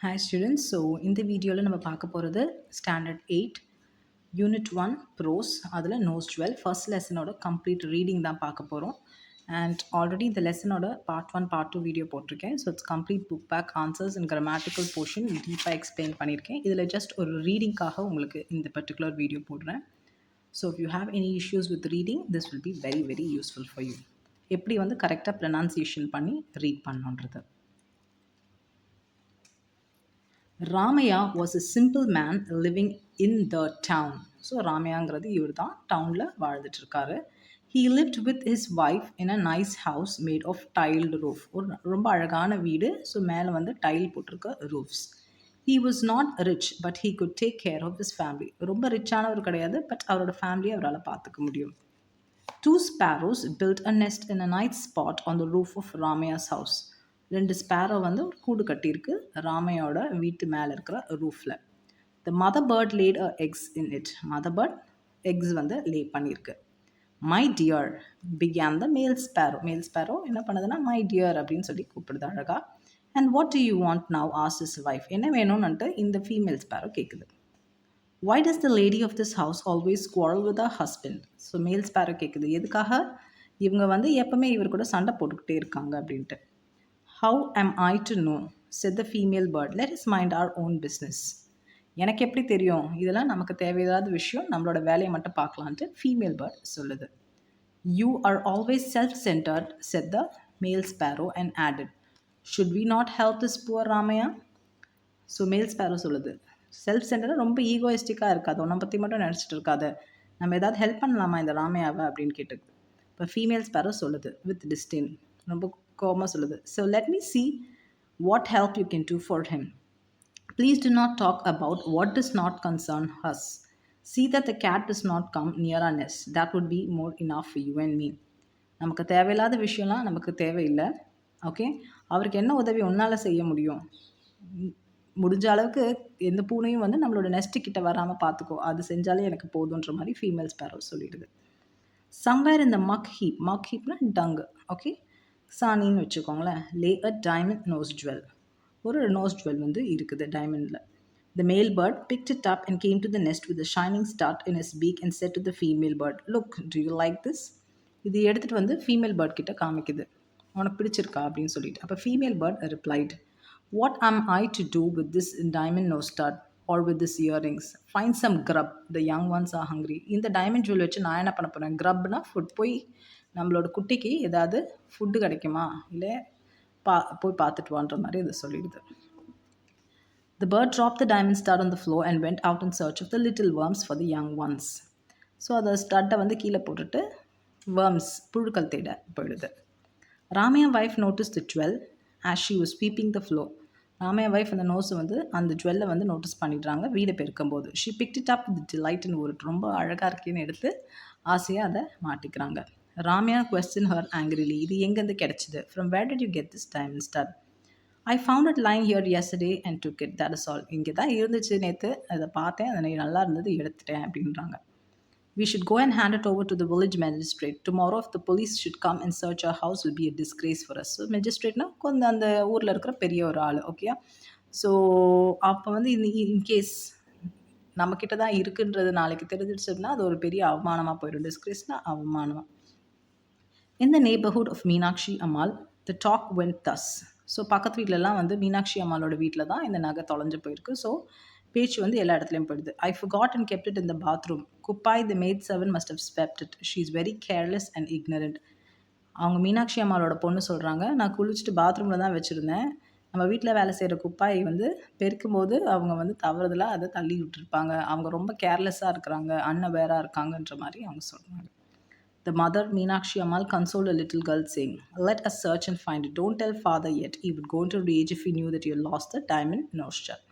Hi students, so இந்த வீடியோவில் நம்ம பார்க்க போகிறது ஸ்டாண்டர்ட் 8 யூனிட் 1 ப்ரோஸ் அதில் நோஸ் டுவெல் ஃபர்ஸ்ட் லெசனோட கம்ப்ளீட் ரீடிங் தான் பார்க்க போகிறோம். அண்ட் ஆல்ரெடி இந்த லெசனோட பார்ட் 1 பார்ட் 2 வீடியோ போட்டிருக்கேன். So it's complete book back answers and grammatical portion டீப்பாக எக்ஸ்பிளைன் பண்ணியிருக்கேன். இதில் ஜஸ்ட் ஒரு ரீடிங்காக உங்களுக்கு இந்த பர்டிகுலர் வீடியோ போடுறேன். So if you have any issues with reading this will be very very useful for you. எப்படி வந்து கரெக்டாக ப்ரொனன்சியேஷன் பண்ணி ரீட் பண்ணணுன்றது. Ramaya was a simple man living in the town. ஸோ ராமையாங்கிறது இவர் தான் டவுனில் வாழ்ந்துட்டுருக்காரு. He lived with his wife in a nice house made of tiled roof. ஒரு ரொம்ப அழகான வீடு. ஸோ மேலே வந்து டைல் போட்டிருக்க roofs. He was not rich but he could take care of his family. ரொம்ப ரிச்சானவர் கிடையாது, பட் அவரோட ஃபேமிலியை அவரால் பார்த்துக்க முடியும். Two sparrows built a nest in a nice spot on the roof of Ramaya's house. ரெண்டு ஸ்பேரோ வந்து ஒரு கூடு கட்டியிருக்கு ராமையோட வீட்டு மேலே இருக்கிற ரூஃபில். The mother bird laid a eggs in it. Mother bird eggs வந்து லே பண்ணியிருக்கு. மை டியர் பிகான் த மேல் ஸ்பேரோ. மேல் ஸ்பேரோ என்ன பண்ணுதுன்னா மை டியர் அப்படின்னு சொல்லி கூப்பிடுது அழகா. And what to you want now as is wife. என்ன வேணும்னுட்டு இந்த ஃபீமேல் ஸ்பேரோ கேட்குது. Why does the lady of this house always quarrel with her husband? So male Sparrow கேட்குது, எதுக்காக இவங்க வந்து எப்பவுமே இவர் கூட சண்டை போட்டுக்கிட்டே இருக்காங்க அப்படின்ட்டு. How am I to know? said the female bird. Let us mind our own business. எனக்கு எப்படி தெரியும், இதெல்லாம் நமக்கு தேவையில்லாத விஷயம், நம்மளோட வேலையை மட்டும் பார்க்கலான்ட்டு ஃபீமேல் பேர்ட் சொல்லுது. You are always self-centered, said the male sparrow and added, should we not help this poor Ramaya? So male sparrow சொல்லுது, செல்ஃப் சென்டராக ரொம்ப ஈகோயிஸ்டிக்காக இருக்காது, உன்னை பற்றி மட்டும் நினச்சிட்டு இருக்காது, நம்ம ஏதாவது ஹெல்ப் பண்ணலாமா இந்த ராமையாவை அப்படின்னு கேட்டுது. இப்போ ஃபீமேல் ஸ்பேரோ சொல்லுது வித் டிஸ்டின், ரொம்ப கோபமாக சொல்லுது. So let me see what help you can do for him. Please do not talk about what does not concern us. See that the cat does not come near our nest. That would be more enough for you and me. நமக்கு தேவையில்லாத விஷயம்லாம் நமக்கு தேவையில்லை. Okay, அவருக்கு என்ன உதவி உன்னால் செய்ய முடியும், முடிஞ்ச அளவுக்கு எந்த பூனையும் வந்து நம்மளோட நெஸ்ட்டு கிட்ட வராமல் பார்த்துக்கோ, அது செஞ்சாலே எனக்கு போதுன்ற மாதிரி ஃபீமேல் ஸ்பேரோ சொல்லிடுது. சம்வேர் இந்த மக் ஹீப்னா டங்கு, ஓகே, சாணின்னு வச்சுக்கோங்களேன். லே அ டைமண்ட் நோஸ் ஜுவல். ஒரு நோஸ் ஜுவல் வந்து இருக்குது டைமண்டில். The male bird picked it up and came to the nest with a shining stud in his beak and said to the female bird, look, do you like this? இது எடுத்துகிட்டு வந்து female bird கிட்ட காமிக்குது, உனக்கு பிடிச்சிருக்கா அப்படின்னு சொல்லிட்டு. அப்போ female bird replied, what am I to do with this diamond nose stud or with this earrings? Find some grub, the young ones are hungry. இந்த டைமண்ட் ஜுவல் வச்சு நான் என்ன பண்ண போகிறேன், grubனா ஃபுட், போய் நம்மளோட குட்டிக்கு ஏதாவது ஃபுட்டு கிடைக்குமா, இல்லை போய் பார்த்துட்டு வான்ற மாதிரி இது சொல்லிடுது. The bird dropped the diamond stud on the floor and went out in search of the little worms for the young ones. So அதை ஸ்டட்டை வந்து கீழே போட்டுட்டு worms புழுக்கள் தேட போயிடுது. Ramaiah wife notice the jewel as she was sweeping the floor. Ramaiah wife அந்த நோஸை வந்து அந்த ஜுவல்லை வந்து நோட்டீஸ் பண்ணிடுறாங்க வீடை பெருக்கும்போது. she picked it up with delight and ஒரு ரொம்ப அழகாக இருக்கேன்னு எடுத்து ஆசையாக அதை மாட்டிக்கிறாங்க. ராமையா question her angrily, இது எங்கேருந்து கிடைச்சிது, from where did you get this diamond stud? I found it lying here yesterday and took it, that is all. இங்கே தான் இருந்துச்சு நேற்று, அதை பார்த்தேன், அதை நல்லா இருந்தது எடுத்துட்டேன் அப்படின்றாங்க. We should go and hand it over to the village magistrate. Tomorrow if the police should come and search our house will be a disgrace for us. So மெஜிஸ்ட்ரேட்னா கொஞ்சம் அந்த ஊரில் இருக்கிற பெரிய ஒரு ஆள், ஓகே. ஸோ அப்போ வந்து இன்கேஸ் நம்மக்கிட்ட தான் இருக்குன்றது நாளைக்கு தெரிஞ்சிடுச்சுன்னா அது ஒரு பெரிய அவமானமாக போயிடும். டிஸ்கிரேஸ்னா அவமானமாக. In the neighborhood of Meenakshi Ammal, the talk went thus. So பக்கத்து வீட்டிலலாம் வந்து மீனாட்சி அம்மாளோட வீட்டில் தான் இந்த நகை தொலைஞ்சு போயிருக்கு. ஸோ பேச்சு வந்து எல்லா இடத்துலையும் போயிடுது. I forgot and kept it in the bathroom. Kupai, the maid servant, must have swept it. She is very careless and ignorant. அவங்க மீனாட்சி அம்மாளோட பொண்ணு சொல்கிறாங்க, நான் குளிச்சுட்டு பாத்ரூமில் தான் வச்சுருந்தேன், நம்ம வீட்டில் வேலை செய்கிற குப்பாயை வந்து பெருக்கும் போது அவங்க வந்து தவறுதலாக அதை தள்ளி விட்டுருப்பாங்க, அவங்க ரொம்ப கேர்லெஸ்ஸாக இருக்கிறாங்க, அன்னவேராக இருக்காங்கன்ற மாதிரி அவங்க சொல்கிறாங்க. The mother, Meenakshi Ammal, consoled a little girl saying, let us search and find it. Don't tell father yet. He would go into rage if he knew that you lost the diamond nose stud.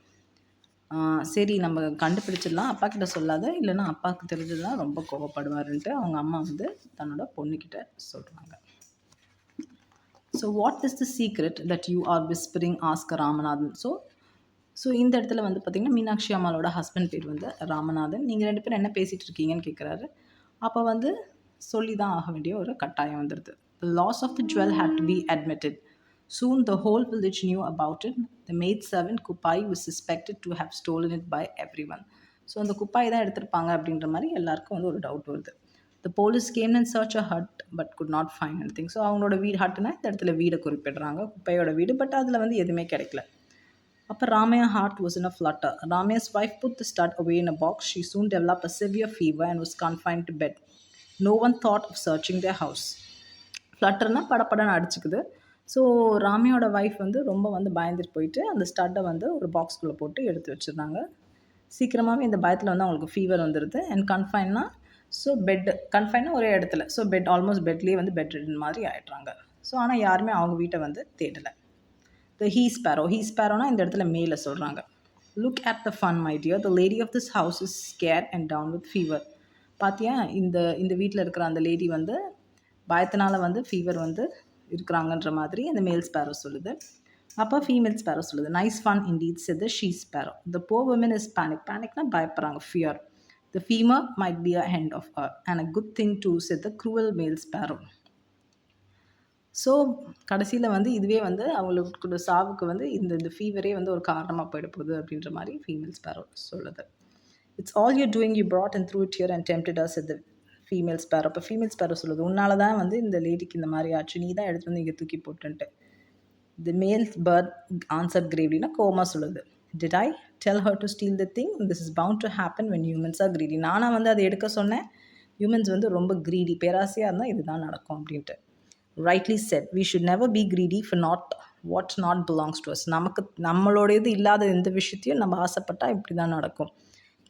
சரி நம்ம கண்டுபிடிச்சிடலாம், அப்பா கிட்ட சொல்லாத, இல்லைன்னா அப்பாவுக்கு தெரிஞ்சதுதான் ரொம்ப கோவப்படுவாருன்ட்டு அவங்க அம்மா வந்து தன்னோட பொண்ணுக்கிட்ட சொல்கிறாங்க. So what is the secret that you are whispering ask Ramanathan. So இந்த இடத்துல வந்து பார்த்திங்கன்னா மீனாட்சி அம்மாளோட ஹஸ்பண்ட் பேர் வந்து ராமநாதன். நீங்கள் ரெண்டு பேரும் என்ன பேசிகிட்டு இருக்கீங்கன்னு கேட்குறாரு. அப்போ வந்து சொல்லி தான் ஆக வேண்டிய ஒரு கட்டாயம் வந்துடுது. The loss of the jewel had to be admitted. Soon the whole village knew about it. The maid servant Kupai was suspected to have stolen it by everyone. So அந்த குப்பாய் தான் எடுத்திருப்பாங்க அப்படின்ற மாதிரி எல்லாருக்கும் வந்து ஒரு டவுட் வருது. The police came and searched a hut but could not find anything. So அவங்களோட வீடு ஹட்டுனா இந்த இடத்துல வீடை குறிப்பிடுறாங்க, குப்பையோட வீடு. பட் அதில் வந்து எதுவுமே கிடைக்கல. அப்போ Ramaiah heart was in a flutter. Ramaya's wife put the stud away in a box. She soon developed a severe fever and was confined to bed. No one thought of searching their house. ஃப்ளட்டர்னால் படப்படன்னு அடிச்சுக்குது. So ராமையோட wife வந்து ரொம்ப வந்து பயந்துட்டு போயிட்டு அந்த ஸ்டட்டை வந்து ஒரு பாக்ஸ்குள்ளே போட்டு எடுத்து வச்சுருந்தாங்க. சீக்கிரமாகவே இந்த பயத்தில் வந்து அவங்களுக்கு ஃபீவர் வந்துடுது. அண்ட் கன்ஃபைன்னா ஸோ கன்ஃபைன்னா ஒரே இடத்துல, ஸோ ஆல்மோஸ்ட் பெட்லேயே வந்து பெட் ரிடன் மாதிரி ஆகிடுறாங்க. ஸோ ஆனால் யாருமே அவங்க வீட்டை வந்து தேடலை. த ஹீ ஸ்பேரோனா இந்த இடத்துல மேலே சொல்கிறாங்க. Look at the fun my dear, the lady of this house is scared and down with fever. பார்த்தியா, இந்த வீட்டில் இருக்கிற அந்த லேடி வந்து பயத்தினால வந்து ஃபீவர் வந்து இருக்கிறாங்கன்ற மாதிரி அந்த மேல் ஸ்பேரோ சொல்லுது. அப்போ ஃபீமேல் ஸ்பேரோ சொல்லுது, nice fun indeed said the she sparrow. The poor women is பேனிக்னா பயப்படுறாங்க, fear. The farmer might be a hand of her and a good thing to set the cruel male sparrow. So கடைசியில் வந்து இதுவே வந்து அவங்களுக்கு சாவுக்கு வந்து இந்த ஃபீவரே வந்து ஒரு காரணமாக போயிட போகுது அப்படின்ற மாதிரி ஃபீமேல் ஸ்பேரோ சொல்லுது. It's all you doing, you brought and threw it here and tempted us at the female Sparrow. அப்போ ஃபீமேல் ஸ்பேரோ சொல்லுது, உன்னால தான் வந்து இந்த லேடிக்கு இந்த மாதிரி ஆச்சு, நீ தான் எடுத்து வந்து இங்கே தூக்கி போட்டுன்ட்டு. தி மேல் பேர்ட் ஆன்சர் கிரேவ்லினா கோமா சொல்லுது, did I tell her to steal the thing, this is bound to happen when humans are greedy. நானாக வந்து அதை எடுக்க சொன்னேன், ஹியூமன்ஸ் வந்து ரொம்ப கிரீடி, பேராசையாக இருந்தால் இதுதான் நடக்கும் அப்படின்ட்டு. Rightly said, we should never be greedy for what not belongs to us. நம்மளோடையது இல்லாத எந்த விஷயத்தையும் நம்ம ஆசைப்பட்டால் இப்படி தான் நடக்கும்.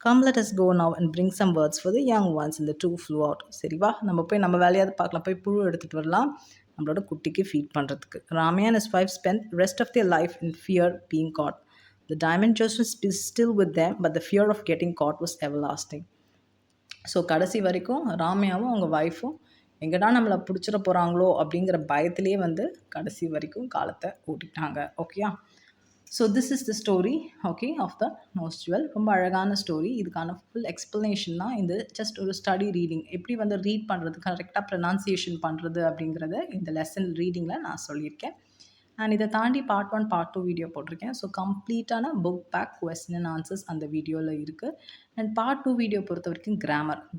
Come, let us go now and bring some words for the young ones. And the two flew out. சரி வா, நம்ம போய் நம்ம வேலையாவது பார்க்கலாம், போய் புழு எடுத்துகிட்டு வரலாம் நம்மளோட குட்டிக்கு ஃபீட் பண்ணுறதுக்கு. Ramaya and his wife spent the rest of their life in fear being caught. The diamond just was still with them, but the fear of getting caught was everlasting. So கடைசி வரைக்கும் ராமையாவும் அவங்க ஒய்ஃபும் எங்கடா நம்மளை பிடிச்சிட போகிறாங்களோ அப்படிங்கிற பயத்திலே வந்து கடைசி வரைக்கும் காலத்தை ஓட்டிட்டாங்க. ஓகேயா? So this is the story, okay, of the nose jewel. ரொம்ப அழகான ஸ்டோரி. இதுக்கான ஃபுல் எக்ஸ்ப்ளனேஷன் தான் இது. ஜஸ்ட் ஒரு ஸ்டடி ரீடிங், எப்படி வந்து ரீட் பண்ணுறது, கரெக்டாக ப்ரொனன்சியேஷன் பண்ணுறது அப்படிங்கிறத இந்த லெசன் ரீடிங்கில் நான் சொல்லியிருக்கேன். அண்ட் இதை தாண்டி பார்ட் 1 பார்ட் 2 வீடியோ போட்டிருக்கேன். ஸோ கம்ப்ளீட்டான book back question and answers அந்த வீடியோவில் இருக்குது. அண்ட் பார்ட் 2 வீடியோ பொறுத்த வரைக்கும்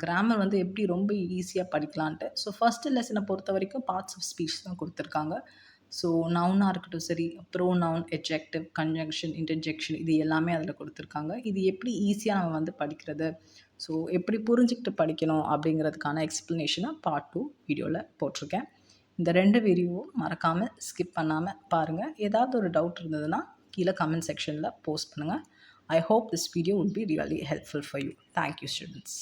கிராமர் வந்து எப்படி ரொம்ப ஈஸியாக படிக்கலான்ட்டு. ஸோ ஃபஸ்ட்டு லெசனை பொறுத்த வரைக்கும் பார்ட்ஸ் ஆஃப் ஸ்பீச் தான் கொடுத்துருக்காங்க. ஸோ நவுனாக இருக்கட்டும் சரி, ப்ரோனவுன், எட்ஜெக்டிவ், கன்ஜங்ஷன், இன்டர்ஜெக்ஷன், இது எல்லாமே அதில் கொடுத்துருக்காங்க. இது எப்படி ஈஸியாக நம்ம வந்து படிக்கிறது, ஸோ எப்படி புரிஞ்சுக்கிட்டு படிக்கணும் அப்படிங்கிறதுக்கான எக்ஸ்ப்ளனேஷனாக பார்ட் 2 வீடியோவில் போட்டிருக்கேன். இந்த 2 வீடியோவும் மறக்காமல் ஸ்கிப் பண்ணாமல் பாருங்கள். ஏதாவது ஒரு டவுட் இருந்ததுன்னா கீழே கமெண்ட் செக்ஷனில் போஸ்ட் பண்ணுங்கள். I hope this video would be really helpful for you. Thank you students.